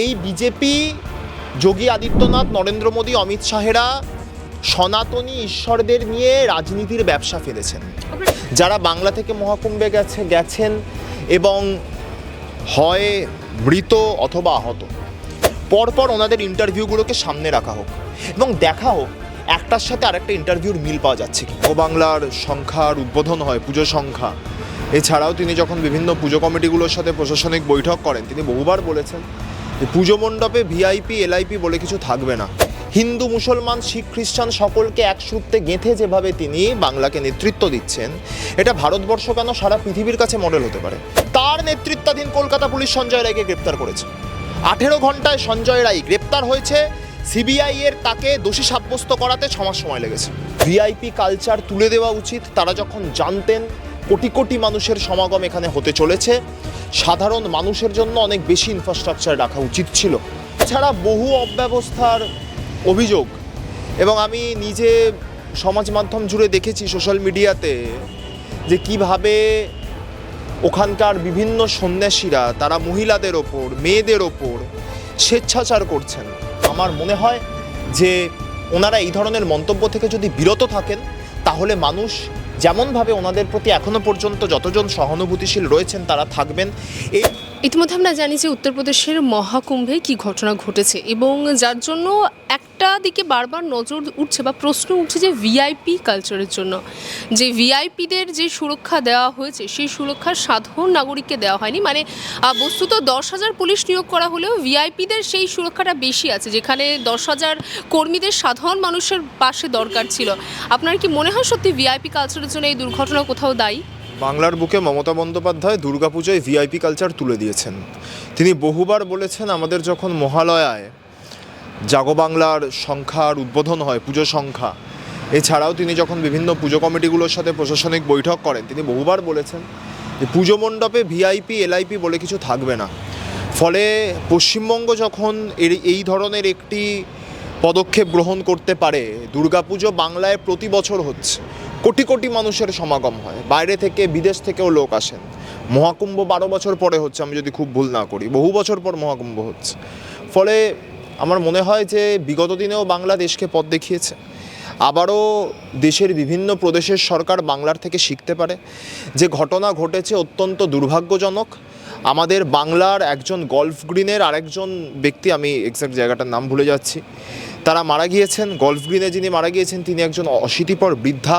এই বিজেপি, যোগী আদিত্যনাথ, নরেন্দ্র মোদী, অমিত শাহেরা সনাতনী ঈশ্বরদের নিয়ে রাজনীতির ব্যবসা ফেলেছেন। যারা বাংলা থেকে মহাকুম্ভে গেছেন এবং হয় মৃত অথবা আহত, পরপর ওনাদের ইন্টারভিউগুলোকে সামনে রাখা হোক এবং দেখা হোক একটার সাথে আরেকটা ইন্টারভিউর মিল পাওয়া যাচ্ছে কি। ও বাংলার সংখ্যার উদ্বোধন হয়, পুজো সংখ্যা। এছাড়াও তিনি যখন বিভিন্ন পুজো কমিটিগুলোর সাথে প্রশাসনিক বৈঠক করেন, তিনি বহুবার বলেছেন যে পুজো মণ্ডপে ভিআইপি এলআইপি বলে কিছু থাকবে না। হিন্দু, মুসলমান, শিখ, খ্রিস্টান সকলকে এক সূত্রে গেঁথে যেভাবে তিনি বাংলাকে নেতৃত্ব দিচ্ছেন, এটা ভারতবর্ষ কেন সারা পৃথিবীর কাছে মডেল হতে পারে। তার নেতৃত্বাধীন কলকাতা পুলিশ সঞ্জয় রায়কে গ্রেপ্তার করেছে। 18 ঘন্টায় সঞ্জয় রায় গ্রেপ্তার হয়েছে। সিবিআই এর তাকে দোষী সাব্যস্ত করাতে 6 মাস সময় লেগেছে। ভিআইপি কালচার তুলে দেওয়া উচিত। তারা যখন জানতেন কোটি কোটি মানুষের সমাগম এখানে হতে চলেছে, সাধারণ মানুষের জন্য অনেক বেশি ইনফ্রাস্ট্রাকচার রাখা উচিত ছিল। এছাড়া বহু অব্যবস্থার অভিযোগ, এবং আমি নিজে সমাজ মাধ্যম জুড়ে দেখেছি, সোশ্যাল মিডিয়াতে, যে কিভাবে ওখানকার বিভিন্ন সন্ন্যাসীরা তারা মহিলাদের ওপর, মেয়েদের ওপর স্বেচ্ছাচার করছেন। আমার মনে হয় যে ওনারা এই ধরনের মন্তব্য থেকে যদি বিরত থাকেন, তাহলে মানুষ যেমনভাবে ওনাদের প্রতি এখনো পর্যন্ত যতজন সহানুভূতিশীল রয়েছেন তারা থাকবেন। ইতিমধ্যে আমরা জানি যে উত্তরপ্রদেশের মহাকুম্ভে কি ঘটনা ঘটেছে, এবং যার জন্য একটা দিকে বারবার নজর উঠছে বা প্রশ্ন উঠছে যে ভিআইপি কালচারের জন্য যে ভিআইপিদের যে সুরক্ষা দেওয়া হয়েছে, সেই সুরক্ষা সাধারণ নাগরিককে দেওয়া হয়নি। মানে বস্তুত 10,000 পুলিশ নিয়োগ করা হলেও ভিআইপিদের সেই সুরক্ষাটা বেশি আছে, যেখানে 10,000 কর্মীদের সাধারণ মানুষের পাশে দরকার ছিল। আপনার কি মনে হয় সত্যি ভিআইপি কালচারের জন্য এই দুর্ঘটনা কোথাও দায়ী? বাংলার বুকে মমতা বন্দ্যোপাধ্যায় দুর্গাপুজোয় ভিআইপি কালচার তুলে দিয়েছেন। তিনি বহুবার বলেছেন, আমাদের যখন মহালয়ায় জাগো বাংলার সংখ্যার উদ্বোধন হয়, পুজো সংখ্যা, এছাড়াও তিনি যখন বিভিন্ন পুজো কমিটিগুলোর সাথে প্রশাসনিক বৈঠক করেন, তিনি বহুবার বলেছেন যে পুজো মণ্ডপে ভিআইপি এলআইপি বলে কিছু থাকবে না। ফলে পশ্চিমবঙ্গ যখন এই ধরনের একটি পদক্ষেপ গ্রহণ করতে পারে, দুর্গাপুজো বাংলায় প্রতি বছর হচ্ছে, কোটি কোটি মানুষের সমাগম হয়, বাইরে থেকে বিদেশ থেকেও লোক আসেন। মহাকুম্ভ 12 বছর পরে হচ্ছে, আমি যদি খুব ভুল না করি, বহু বছর পর মহাকুম্ভ হচ্ছে। ফলে আমার মনে হয় যে বিগত দিনেও বাংলা দেশকে পথ দেখিয়েছে। আবারও দেশের বিভিন্ন প্রদেশের সরকার বাংলার থেকে শিখতে পারে। যে ঘটনা ঘটেছে অত্যন্ত দুর্ভাগ্যজনক। আমাদের বাংলার একজন গল্ফ গ্রিনের আরেকজন ব্যক্তি, আমি এক্স্যাক্ট জায়গাটার নাম ভুলে যাচ্ছি, তারা মারা গিয়েছেন। গল্ফ গ্রিনে যিনি মারা গিয়েছেন তিনি একজন অশীতিপর বৃদ্ধা।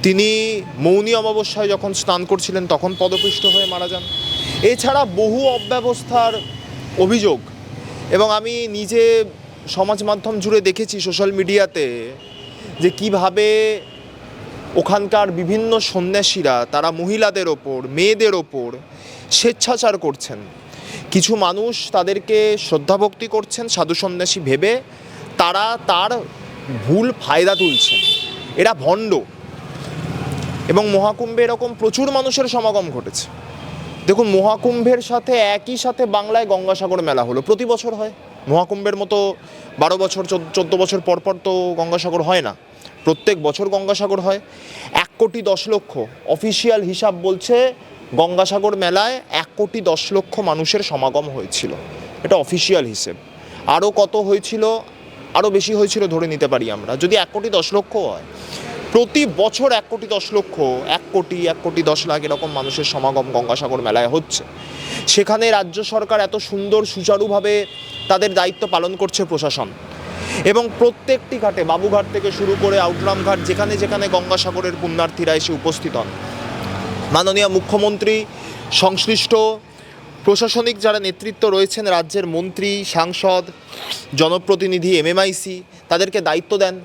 তিনি মৌনী অমাবস্যায় যখন স্নান করছিলেন তখন পদপিষ্ট হয়ে মারা যান। এছাড়া বহু অব্যবস্থার অভিযোগ, এবং আমি নিজে সমাজ মাধ্যম জুড়ে দেখেছি, সোশ্যাল মিডিয়াতে, যে কিভাবে ওখানকার বিভিন্ন সন্ন্যাসীরা তারা মহিলাদের ওপর, মেয়েদের ওপর স্বেচ্ছাচার করছেন। কিছু মানুষ তাদেরকে শ্রদ্ধাভক্তি করছেন সাধু সন্ন্যাসী ভেবে, তারা তার ভুল ফায়দা তুলছেন। এরা ভণ্ড। এবং মহাকুম্ভে এরকম প্রচুর মানুষের সমাগম ঘটেছে। দেখুন, মহাকুম্ভের সাথে একই সাথে বাংলায় গঙ্গাসাগর মেলা হলো, প্রতি বছর হয়। মহাকুম্ভের মতো 12 বছর 14 বছর পর পর তো গঙ্গাসাগর হয় না, প্রত্যেক বছর গঙ্গাসাগর হয়। 1,10,00,000 অফিসিয়াল হিসাব বলছে গঙ্গাসাগর মেলায় 1,10,00,000 মানুষের সমাগম হয়েছিল, এটা অফিসিয়াল হিসেব। আরও কত হয়েছিল, আরও বেশি হয়েছিল ধরে নিতে পারি আমরা। যদি 1,10,00,000 হয়, প্রতি বছর 1,10,00,000, 1,10,00,000 এরকম মানুষের সমাগম গঙ্গাসাগর মেলায় হচ্ছে। সেখানে রাজ্য সরকার এত সুন্দর সুচারুভাবে তাদের দায়িত্ব পালন করছে প্রশাসন, এবং প্রত্যেকটি ঘাটে, বাবুঘাট থেকে শুরু করে আউটরাম ঘাট, যেখানে যেখানে গঙ্গাসাগরের পুণ্যার্থীরা এসে উপস্থিত হন, মাননীয় মুখ্যমন্ত্রী, সংশ্লিষ্ট প্রশাসনিক যারা নেতৃত্ব রয়েছেন, রাজ্যের মন্ত্রী, সাংসদ, জনপ্রতিনিধি, এমএমআইসি, তাদেরকে দায়িত্ব দেন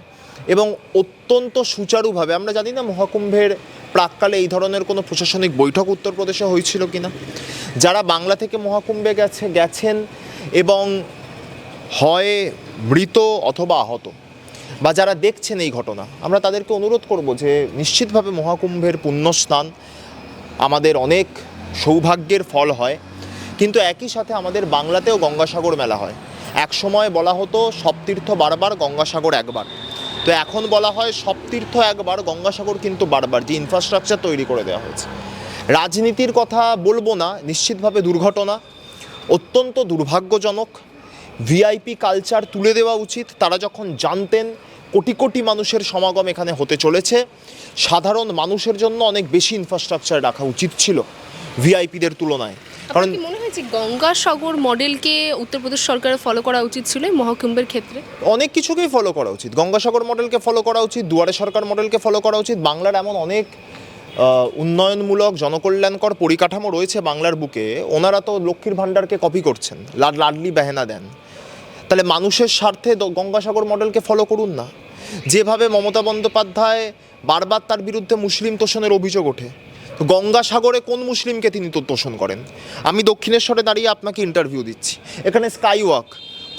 এবং অত্যন্ত সুচারুভাবে। আমরা জানি না মহাকুম্ভের প্রাককালে এই ধরনের কোনো প্রশাসনিক বৈঠক উত্তরপ্রদেশে হয়েছিল কিনা। যারা বাংলা থেকে মহাকুম্ভে গেছেন এবং হয় মৃত অথবা আহত, বা যারা দেখছেন এই ঘটনা, আমরা তাদেরকে অনুরোধ করব যে নিশ্চিতভাবে মহাকুম্ভের পুণ্যস্নান আমাদের অনেক সৌভাগ্যের ফল হয়, কিন্তু একই সাথে আমাদের বাংলাতেও গঙ্গাসাগর মেলা হয়। এক সময় বলা হতো সব তীর্থ বারবার, গঙ্গাসাগর একবার। তো এখন বলা হয় সব তীর্থ একবার, গঙ্গাসাগর কিন্তু বারবার, যে ইনফ্রাস্ট্রাকচার তৈরি করে দেওয়া হয়েছে। রাজনীতির কথা বলবো না, নিশ্চিতভাবে দুর্ঘটনা, অত্যন্ত দুর্ভাগ্যজনক। ভিআইপি কালচার তুলে দেওয়া উচিত। তারা যখন জানতেন কোটি কোটি মানুষের সমাগম এখানে হতে চলেছে, সাধারণ মানুষের জন্য অনেক বেশি ইনফ্রাস্ট্রাকচার রাখা উচিত ছিল ভিআইপিদের তুলনায়। কারণ কি মনে হয় যে গঙ্গাসাগর মডেলকে উত্তরপ্রদেশ সরকারের ফলো করা উচিত ছিল এই মহাকুম্ভের ক্ষেত্রে? অনেক কিছুকেই ফলো করা উচিত। গঙ্গাসাগর মডেলকে ফলো করা উচিত, দুয়ারে সরকার মডেলকে ফলো করা উচিত। বাংলার এমন অনেক উন্নয়নমূলক জনকল্যাণকর পরিকাঠামো রয়েছে বাংলার বুকে, ওনারা তো লক্ষ্মীর ভাণ্ডারকে কপি করছেন, লাডলি বেহেনা দেন। তাহলে মানুষের স্বার্থে গঙ্গাসাগর মডেলকে ফলো করুন না। যেভাবে মমতা বন্দ্যোপাধ্যায় বারবার তার বিরুদ্ধে মুসলিম তোষণের অভিযোগ ওঠে, তো গঙ্গাসাগরে কোন মুসলিমকে তিনি তো তোষণ করেন? আমি দক্ষিণেশ্বরে দাঁড়িয়ে আপনাকে ইন্টারভিউ দিচ্ছি, এখানে স্কাই ওয়াক,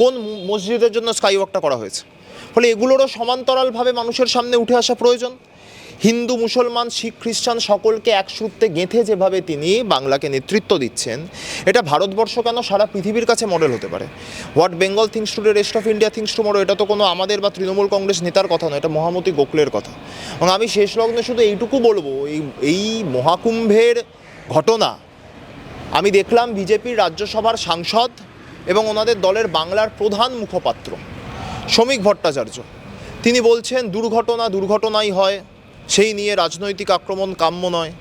কোন মসজিদের জন্য স্কাই ওয়াকটা করা হয়েছে? ফলে এগুলোরও সমান্তরালভাবে মানুষের সামনে উঠে আসা প্রয়োজন। হিন্দু, মুসলমান, শিখ, খ্রিস্টান সকলকে এক সূত্রে গেঁথে যেভাবে তিনি বাংলাকে নেতৃত্ব দিচ্ছেন, এটা ভারতবর্ষ কেন সারা পৃথিবীর কাছে মডেল হতে পারে। What Bengal things today, rest of India things tomorrow, এটা তো কোনো আমাদের বা তৃণমূল কংগ্রেস নেতার কথা নয়, এটা মহামতি গোখলের কথা। এবং আমি শেষ লগ্নে শুধু এইটুকু বলবো, এই মহাকুম্ভের ঘটনা আমি দেখলাম বিজেপির রাজ্যসভার সাংসদ এবং ওনাদের দলের বাংলার প্রধান মুখপাত্র শ্রমিক ভট্টাচার্য, তিনি বলছেন দুর্ঘটনাই হয়, সেই নিয়ে রাজনৈতিক আক্রমণ কাম্য নয়।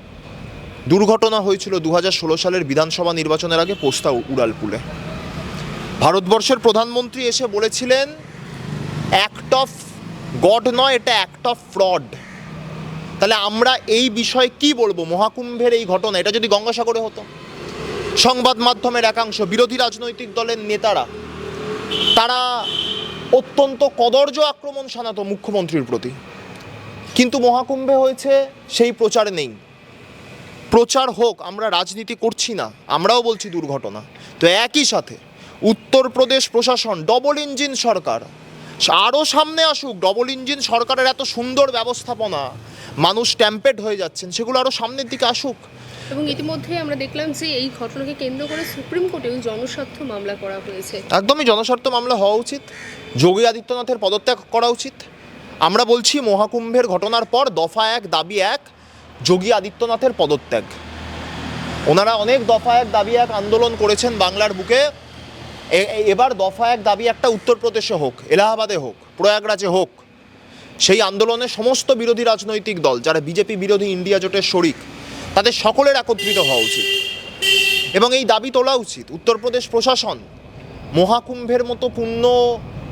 দুর্ঘটনা হয়েছিল 2016 সালের বিধানসভা নির্বাচনের আগে পোস্তা উড়ালপুলে। ভারতবর্ষের প্রধানমন্ত্রী এসে বলেছিলেন অ্যাক্ট অফ গড নয়, এটা অ্যাক্ট অফ ফ্রড। তাহলে আমরা এই বিষয়ে কি বলবো? মহাকুম্ভের এই ঘটনা, এটা যদি গঙ্গাসাগরে হতো, সংবাদ মাধ্যমের একাংশ, বিরোধী রাজনৈতিক দলের নেতারা, তারা অত্যন্ত কদর্য আক্রমণ শানাতো মুখ্যমন্ত্রীর প্রতি। কিন্তু মহাকুম্ভে হয়েছে, সেই প্রচার নেই। প্রচার হোক, আমরা রাজনীতি করছি না, আমরাও বলছি দুর্ঘটনা। তো একই সাথে উত্তরপ্রদেশ প্রশাসন, ডবল ইঞ্জিন সরকার, আরও সামনে আসুক। ডবল ইঞ্জিন সরকারের এত সুন্দর ব্যবস্থাপনা, মানুষ ট্যাম্পেড হয়ে যাচ্ছেন, সেগুলো আরও সামনের দিকে আসুক। এবং ইতিমধ্যে আমরা দেখলাম যে এই ঘটনাকে কেন্দ্র করে সুপ্রিম কোর্টেও জনস্বার্থ মামলা করা হয়েছে। একদমই জনস্বার্থ মামলা হওয়া উচিত, যোগী আদিত্যনাথের পদত্যাগ করা উচিত। আমরা বলছি মহাকুম্ভের ঘটনার পর দফা 1 দাবি 1 যোগী আদিত্যনাথের পদত্যাগ। ওনারা অনেক দফা 1 দাবি 1 আন্দোলন করেছেন বাংলার বুকে, এবার দফা 1 দাবি 1টা উত্তরপ্রদেশে হোক, এলাহাবাদে হোক, প্রয়াগরাজে হোক। সেই আন্দোলনে সমস্ত বিরোধী রাজনৈতিক দল, যারা বিজেপি বিরোধী ইন্ডিয়া জোটের শরিক, তাদের সকলের একত্রিত হওয়া উচিত এবং এই দাবি তোলা উচিত। উত্তরপ্রদেশ প্রশাসন, মহাকুম্ভের মতো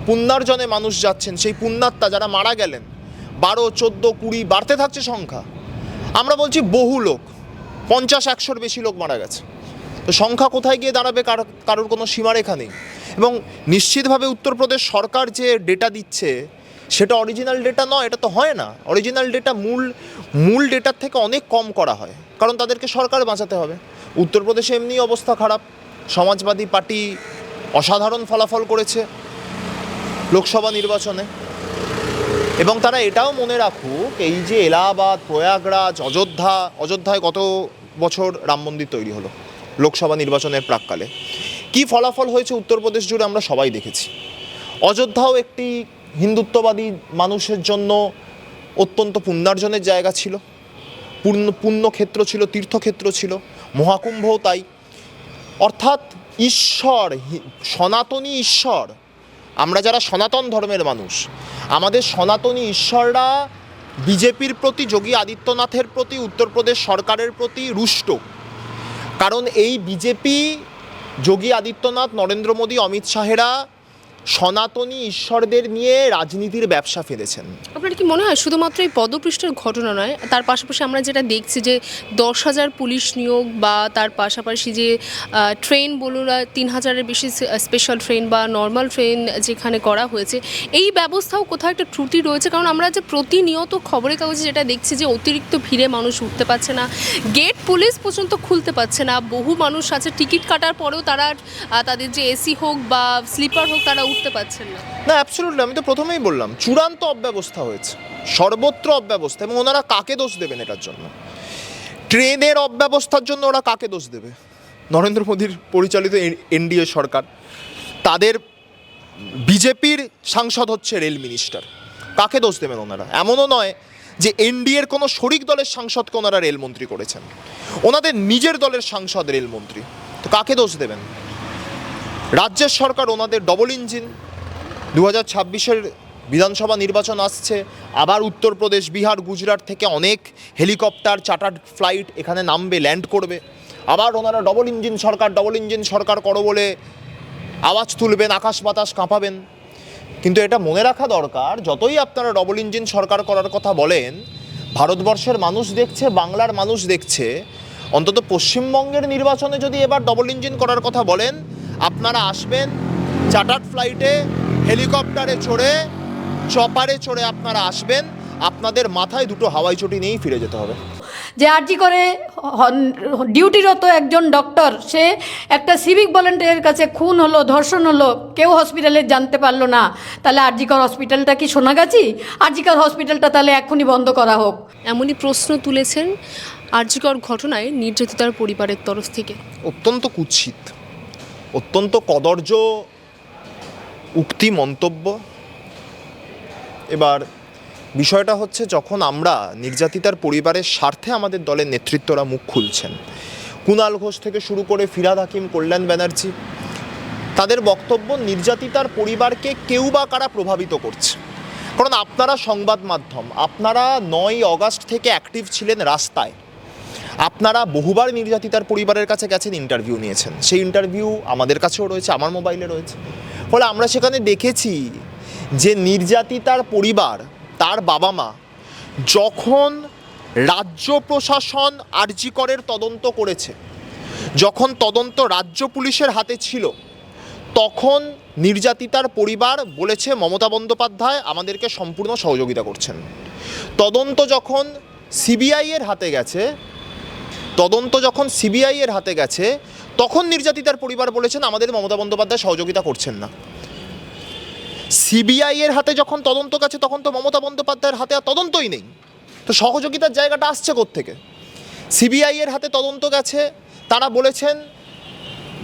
পুণ্যার্জনে মানুষ যাচ্ছেন, সেই পুণ্যাত্মা যারা মারা গেলেন, 12, 14, 20 বাড়তে থাকছে সংখ্যা। আমরা বলছি বহু লোক, 50-100-র বেশি লোক মারা গেছে। তো সংখ্যা কোথায় গিয়ে দাঁড়াবে কারোর কোনো সীমারেখা নেই। এবং নিশ্চিতভাবে উত্তরপ্রদেশ সরকার যে ডেটা দিচ্ছে, সেটা অরিজিনাল ডেটা নয়, এটা তো হয় না। অরিজিনাল ডেটা মূল ডেটার থেকে অনেক কম করা হয়, কারণ তাদেরকে সরকার বাঁচাতে হবে। উত্তরপ্রদেশে এমনি অবস্থা খারাপ, সমাজবাদী পার্টি অসাধারণ ফলাফল করেছে লোকসভা নির্বাচনে। এবং তারা এটাও মনে রাখুক, এই যে এলাহাবাদ, প্রয়াগরাজ, অযোধ্যায় গত বছর রাম মন্দির তৈরি হলো লোকসভা নির্বাচনের প্রাক্কালে, কি ফলাফল হয়েছে উত্তরপ্রদেশ জুড়ে আমরা সবাই দেখেছি। অযোধ্যাও একটি হিন্দুত্ববাদী মানুষের জন্য অত্যন্ত পুণ্যার্জনের জায়গা ছিল, পুণ্যক্ষেত্র ছিল, তীর্থক্ষেত্র ছিল। মহাকুম্ভও তাই। অর্থাৎ ঈশ্বর, সনাতনী ঈশ্বর, আমরা যারা সনাতন ধর্মের মানুষ, আমাদের সনাতনী ঈশ্বররা বিজেপির প্রতি, যোগী আদিত্যনাথের প্রতি, উত্তরপ্রদেশ সরকারের প্রতি রুষ্ট। কারণ এই বিজেপি, যোগী আদিত্যনাথ, নরেন্দ্র মোদী, অমিত শাহেরা সনাতনী ঈশ্বরদের নিয়ে রাজনীতির ব্যবসা ফেলেছেন। আপনার কি মনে হয় শুধুমাত্র এই পদপৃষ্ঠের ঘটনা নয়, তার পাশাপাশি আমরা যেটা দেখছি যে 10,000 পুলিশ নিয়োগ, বা তার পাশাপাশি যে ট্রেন বলুন, 3,000-এর বেশি স্পেশাল ট্রেন বা নর্মাল ট্রেন যেখানে করা হয়েছে, এই ব্যবস্থাও কোথাও একটা ত্রুটি রয়েছে? কারণ আমরা যে প্রতিনিয়ত খবরের কাগজে যেটা দেখছি যে অতিরিক্ত ভিড়ে মানুষ উঠতে পারছে না, গেট পুলিশ পর্যন্ত খুলতে পারছে না, বহু মানুষ আছে টিকিট কাটার পরেও তারা তাদের যে এসি হোক বা স্লিপার হোক, তারা উঠতে পারছেন না। না, অ্যাবসলিউটলি, আমি তো প্রথমেই বললাম চূড়ান্ত অব্যবস্থা হয়েছে, সর্বত্র অব্যবস্থা। এবং ওনারা কাকে দোষ দেবেন এটার জন্য? ট্রেনের অব্যবস্থার জন্য ওরা কাকে দোষ দেবে? নরেন্দ্র মোদীর পরিচালিত এনডিএ সরকার, তাদের বিজেপির সাংসদ হচ্ছে রেল মিনিস্টার, কাকে দোষ দেবেন ওনারা? এমনও নয় যে এনডিএর কোনো শরিক দলের সাংসদকে ওনারা রেলমন্ত্রী করেছেন, ওনাদের নিজের দলের সাংসদ রেলমন্ত্রী, তো কাকে দোষ দেবেন? রাজ্যের সরকার ওনাদের ডবল ইঞ্জিন, 2026-এর বিধানসভা নির্বাচন আসছে, আবার উত্তরপ্রদেশ, বিহার, গুজরাট থেকে অনেক হেলিকপ্টার, চার্টার্ড ফ্লাইট এখানে নামবে, ল্যান্ড করবে। আবার ওনারা ডবল ইঞ্জিন সরকার করো বলে আওয়াজ তুলবেন, আকাশ বাতাস কাঁপাবেন। কিন্তু এটা মনে রাখা দরকার, যতই আপনারা ডবল ইঞ্জিন সরকার করার কথা বলেন, ভারতবর্ষের মানুষ দেখছে, বাংলার মানুষ দেখছে, অন্তত পশ্চিমবঙ্গের নির্বাচনে যদি এবার ডবল ইঞ্জিন করার কথা বলেন, আপনারা আসবেন চার্টার্ড ফ্লাইটে, হেলিকপ্টারে চড়ে, চপারে চড়ে আপনারা আসবেন, আপনাদের মাথায় দুটো হাওয়াই চটি নিয়েই ফিরে যেতে হবে। যে আরজি করে ডিউটিরত একজন ডক্টর, সে একটা সিভিক ভলেন্টিয়ারের কাছে খুন হলো, ধর্ষণ হলো, কেউ হসপিটালে জানতে পারলো না, তাহলে আরজিকর হসপিটালটা কি সোনাগাছি? আরজিকর হসপিটালটা তাহলে এক্ষুনি বন্ধ করা হোক। এমনই প্রশ্ন তুলেছেন আরজিকর ঘটনায় নির্যাতিতার পরিবারের তরফ থেকে। অত্যন্ত কুৎসিত, অত্যন্ত কদর্য উক্তি, মন্তব্য। এবার বিষয়টা হচ্ছে, যখন আমরা নির্যাতিতার পরিবারের স্বার্থে আমাদের দলের নেতৃত্বরা মুখ খুলছেন, কুণাল ঘোষ থেকে শুরু করে ফিরহাদ হাকিম, কল্যাণ ব্যানার্জি, তাদের বক্তব্য নির্যাতিতার পরিবারকে কেউ বা কারা প্রভাবিত করছে। কারণ আপনারা সংবাদ মাধ্যম, আপনারা 9ই অগাস্ট থেকে অ্যাক্টিভ ছিলেন রাস্তায়, আপনারা বহুবার নির্যাতিতার পরিবারের কাছে গেছেন, ইন্টারভিউ নিয়েছেন। সেই ইন্টারভিউ আমাদের কাছেও রয়েছে, আমার মোবাইলে রয়েছে। ফলে আমরা সেখানে দেখেছি যে নির্যাতিতার পরিবার, তার বাবা মা, যখন রাজ্য প্রশাসন আরজি করের তদন্ত করেছে, যখন তদন্ত রাজ্য পুলিশের হাতে ছিল, তখন নির্যাতিতার পরিবার বলেছে মমতা বন্দ্যোপাধ্যায় আমাদেরকে সম্পূর্ণ সহযোগিতা করছেন। তদন্ত যখন সিবিআইয়ের হাতে গেছে, তখন নির্যাতিতার পরিবার বলেছেন আমাদের মমতা বন্দ্যোপাধ্যায় সহযোগিতা করছেন না। সিবিআইয়ের হাতে যখন তদন্ত গেছে, তখন তো মমতা বন্দ্যোপাধ্যায়ের হাতে আর তদন্তই নেই, তো সহযোগিতার জায়গাটা আসছে কোত্থেকে? সিবিআইয়ের হাতে তদন্ত গেছে, তারা বলেছেন,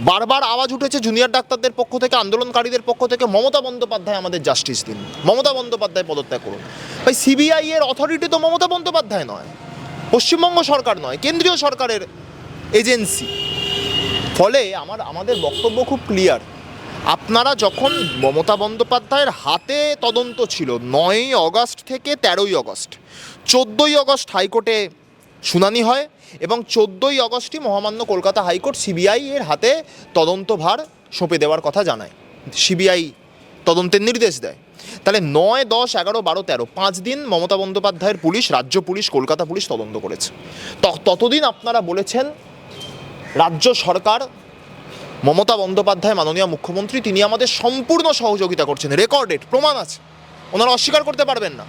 বারবার আওয়াজ উঠেছে জুনিয়র ডাক্তারদের পক্ষ থেকে, আন্দোলনকারীদের পক্ষ থেকে, মমতা বন্দ্যোপাধ্যায় আমাদের জাস্টিস দিন, মমতা বন্দ্যোপাধ্যায় পদত্যাগ করুন। ভাই, সিবিআইয়ের অথরিটি তো মমতা বন্দ্যোপাধ্যায় নয়, পশ্চিমবঙ্গ সরকার নয়, কেন্দ্রীয় সরকারের এজেন্সি। ফলে আমাদের বক্তব্য খুব ক্লিয়ার, আপনারা যখন মমতা বন্দ্যোপাধ্যায়ের হাতে তদন্ত ছিল 9ই অগাস্ট থেকে 13ই অগাস্ট, 14ই অগাস্ট হাইকোর্টে শুনানি হয় এবং 14ই অগাস্টই মহামান্য কলকাতা হাইকোর্ট সিবিআই এর হাতে তদন্তভার সঁপে দেওয়ার কথা জানায়, সিবিআই তদন্তের নির্দেশ দেয়। তাহলে 9, 10, 11, 12, 13, 5 দিন মমতা বন্দ্যোপাধ্যায়ের পুলিশ, রাজ্য পুলিশ, কলকাতা পুলিশ তদন্ত করেছে। ততদিন আপনারা বলেছেন রাজ্য সরকার, মমতা বন্দ্যোপাধ্যায় মাননীয় মুখ্যমন্ত্রী, তিনি আমাদের সম্পূর্ণ সহযোগিতা করছেন, রেকর্ডেড, প্রমাণ আছে, ওনারা অস্বীকার করতে পারবেন না।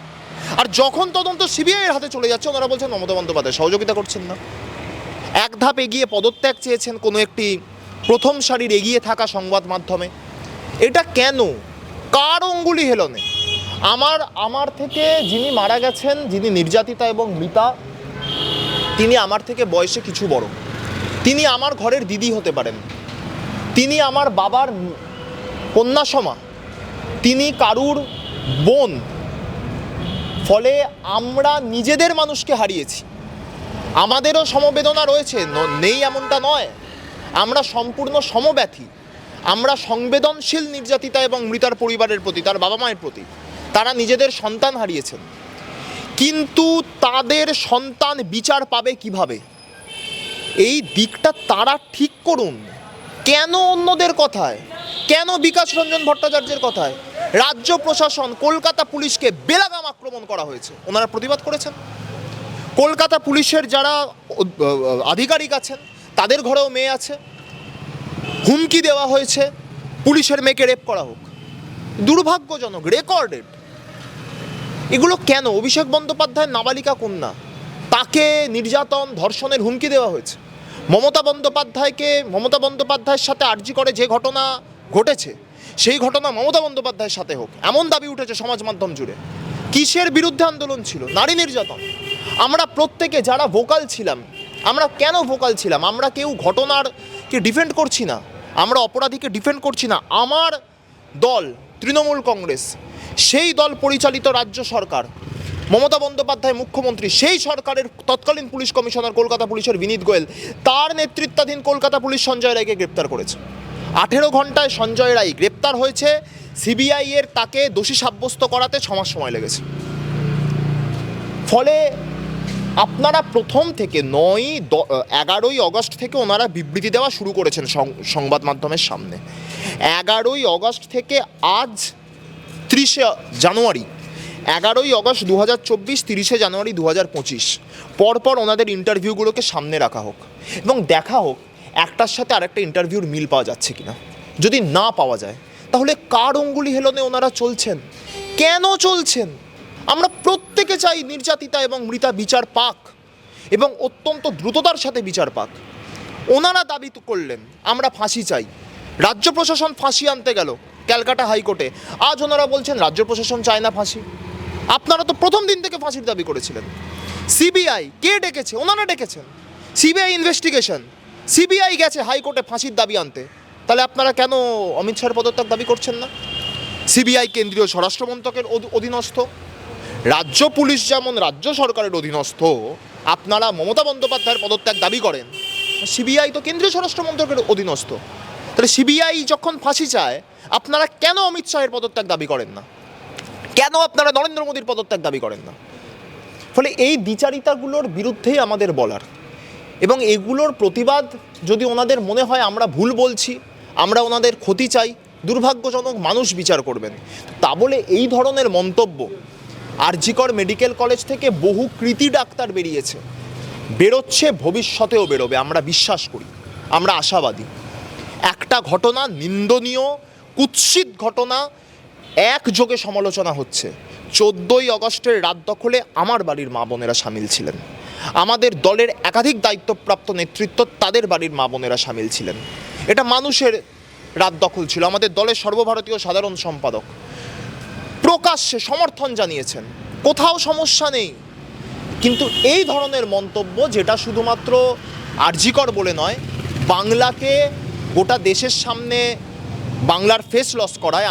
আর যখন তদন্ত সিবিআইয়ের হাতে চলে যাচ্ছে, ওনারা বলছেন মমতা বন্দ্যোপাধ্যায় সহযোগিতা করছেন না। এক ধাপ এগিয়ে পদত্যাগ চেয়েছেন কোনো একটি প্রথম সারির এগিয়ে থাকা সংবাদ মাধ্যমে। এটা কেন? কার অঙ্গুলি হেলনে? আমার থেকে যিনি মারা গেছেন, যিনি নির্যাতিতা এবং মৃতা, তিনি আমার থেকে বয়সে কিছু বড়, তিনি আমার ঘরের দিদি হতে পারেন, তিনি আমার বাবার কন্যাসমা, তিনি কারুর বোন। ফলে আমরা নিজেদের মানুষকে হারিয়েছি, আমাদেরও সমবেদনা রয়েছে, নেই এমনটা নয়, আমরা সম্পূর্ণ সমব্যথী, আমরা সংবেদনশীল নির্যাতিতা এবং মৃতার পরিবারের প্রতি, তার বাবা মায়ের প্রতি। তারা নিজেদের সন্তান হারিয়েছেন, কিন্তু তাদের সন্তান বিচার পাবে কিভাবে, এই দিকটা তারা ঠিক করুন। কেন অন্যদের কথায়, কেন বিকাশ রঞ্জন ভট্টাচার্যের কথায় রাজ্য প্রশাসন, কলকাতা পুলিশকে বেলাগাম আক্রমণ করা হয়েছে? ওনারা প্রতিবাদ করেছেন। কলকাতা পুলিশের যারা আধিকারিক আছেন, তাদের ঘরেও মেয়ে আছে, হুমকি দেওয়া হয়েছে পুলিশের মেয়েকে রেপ করা হোক। দুর্ভাগ্যজনক, রেকর্ডেড। এগুলো কেন? অভিষেক বন্দ্যোপাধ্যায়ের নাবালিকা কন্যা, তাকে নির্যাতন, ধর্ষণের হুমকি দেওয়া হয়েছে। মমতা বন্দ্যোপাধ্যায়ের সাথে আরজি করে যে ঘটনা ঘটেছে, সেই ঘটনা মমতা বন্দ্যোপাধ্যায়ের সাথে হোক, এমন দাবি উঠেছে সমাজ মাধ্যম জুড়ে। কিসের বিরুদ্ধে আন্দোলন ছিল? নারী নির্যাতন। আমরা প্রত্যেকে যারা ভোকাল ছিলাম, আমরা কেন ভোকাল ছিলাম? আমরা কেউ ঘটনারকে ডিফেন্ড করছি না, আমরা অপরাধীকে ডিফেন্ড করছি না। আমার দল তৃণমূল কংগ্রেস, সেই দল পরিচালিত রাজ্য সরকার, মমতা বন্দ্যোপাধ্যায় মুখ্যমন্ত্রী, সেই সরকারের তৎকালীন পুলিশ কমিশনার কলকাতা পুলিশের বিনীত গোয়েল, তার নেতৃত্বাধীন কলকাতা পুলিশ সঞ্জয় রায়কে গ্রেপ্তার করেছে। 18 ঘন্টায় সঞ্জয় রায় গ্রেপ্তার হয়েছে, সিবিআই এর তাকে দোষী সাব্যস্ত করাতে 6 মাস সময় লেগেছে। ফলে আপনারা প্রথম থেকে 11ই অগস্ট থেকে ওনারা বিবৃতি দেওয়া শুরু করেছেন সংবাদ মাধ্যমের সামনে। 11ই অগস্ট থেকে আজ 30শে জানুয়ারি, 11ই অগস্ট 2024, 30শে জানুয়ারি 2025, পরপর ওনাদের ইন্টারভিউগুলোকে সামনে রাখা হোক এবং দেখা হোক একটার সাথে আরেকটা ইন্টারভিউর মিল পাওয়া যাচ্ছে কিনা। যদি না পাওয়া যায় তাহলে কার অঙ্গুলি হেলনে ওনারা চলছেন, কেন চলছেন? আমরা প্রত্যেকে চাই নির্যাতিতা এবং মৃতা বিচার পাক এবং অত্যন্ত দ্রুততার সাথে বিচার পাক। ওনারা দাবি করলেন আমরা ফাঁসি চাই, রাজ্য প্রশাসন ফাঁসি আনতে গেল ক্যালকাটা হাইকোর্টে, আজ ওনারা বলছেন রাজ্য প্রশাসন চায় না ফাঁসি। আপনারা তো প্রথম দিন থেকে ফাঁসির দাবি করেছিলেন। সিবিআই কে ডেকেছে? ওনারা ডেকেছেন। সিবিআই ইনভেস্টিগেশন, সিবিআই গেছে হাইকোর্টে ফাঁসির দাবি আনতে। তাহলে আপনারা কেন অমিত শাহের পদত্যাগ দাবি করছেন না? সিবিআই কেন্দ্রীয় স্বরাষ্ট্র মন্ত্রকের অধীনস্থ, রাজ্য পুলিশ যেমন রাজ্য সরকারের অধীনস্থ, আপনারা মমতা বন্দ্যোপাধ্যায়ের পদত্যাগ দাবি করেন, সিবিআই তো কেন্দ্রীয় স্বরাষ্ট্র মন্ত্রকের অধীনস্থ। তাহলে সিবিআই যখন ফাঁসি চায়, আপনারা কেন অমিত শাহের পদত্যাগ দাবি করেন না? কেন আপনারা নরেন্দ্র মোদীর পদত্যাগ দাবি করেন না? ফলে এই দ্বিচারিতাগুলোর বিরুদ্ধেই আমাদের বলার, এবং এগুলোর প্রতিবাদ যদি ওনাদের মনে হয় আমরা ভুল বলছি, আমরা ওনাদের ক্ষতি চাই, দুর্ভাগ্যজনক, মানুষ বিচার করবেন। তা বলে এই ধরনের মন্তব্য, আরজিকর মেডিকেল কলেজ থেকে বহু কৃতী ডাক্তার বেরিয়েছে, বেরোচ্ছে, ভবিষ্যতেও বেরোবে, আমরা বিশ্বাস করি, আমরা আশাবাদী। একটা ঘটনা নিন্দনীয়, কুৎসিত ঘটনা, একযোগে সমালোচনা হচ্ছে। 14ই অগস্টের রাত দখলে আমার বাড়ির মা বোনেরা সামিল ছিলেন, আমাদের দলের একাধিক দায়িত্বপ্রাপ্ত নেতৃত্ব তাদের বাড়ির মা বোনেরা সামিল ছিলেন। এটা মানুষের রাত দখল ছিল। আমাদের দলের সর্বভারতীয় সাধারণ সম্পাদক প্রকাশ্যে সমর্থন জানিয়েছেন, কোথাও সমস্যা নেই। কিন্তু এই ধরনের মন্তব্য, যেটা শুধুমাত্র আরজিকর বলে নয়, বাংলাকে গোটা দেশের সামনে বাংলার ফেস লস করায়,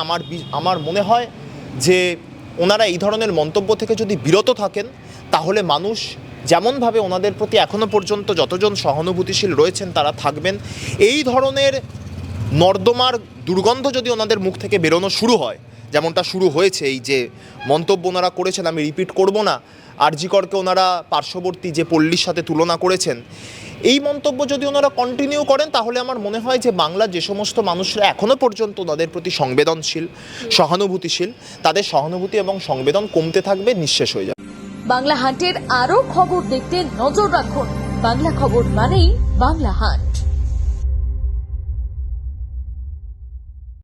আমার মনে হয় যে ওনারা এই ধরনের মন্তব্য থেকে যদি বিরত থাকেন, তাহলে মানুষ যেমনভাবে ওনাদের প্রতি এখনও পর্যন্ত যতজন সহানুভূতিশীল রয়েছেন তারা থাকবেন। এই ধরনের নর্দমার দুর্গন্ধ যদি ওনাদের মুখ থেকে বেরোনো শুরু হয়, যেমনটা শুরু হয়েছে, এই যে মন্তব্য ওনারা করেছেন, আমি রিপিট করব না, আরজিকরকে ওনারা পার্শ্ববর্তী যে পল্লীর সাথে তুলনা করেছেন, এই মন্তব্য যদি ওনারা কন্টিনিউ করেন, তাহলে আমার মনে হয় যে বাংলার যে সমস্ত মানুষরা এখনও পর্যন্ত ওনাদের প্রতি সংবেদনশীল, সহানুভূতিশীল, তাদের সহানুভূতি এবং সংবেদন কমতে থাকবে, নিঃশেষ হয়ে যাবে। বাংলা হান্টের আরো খবর দেখতে নজর রাখুন। বাংলা খবর মানেই বাংলা হান্ট।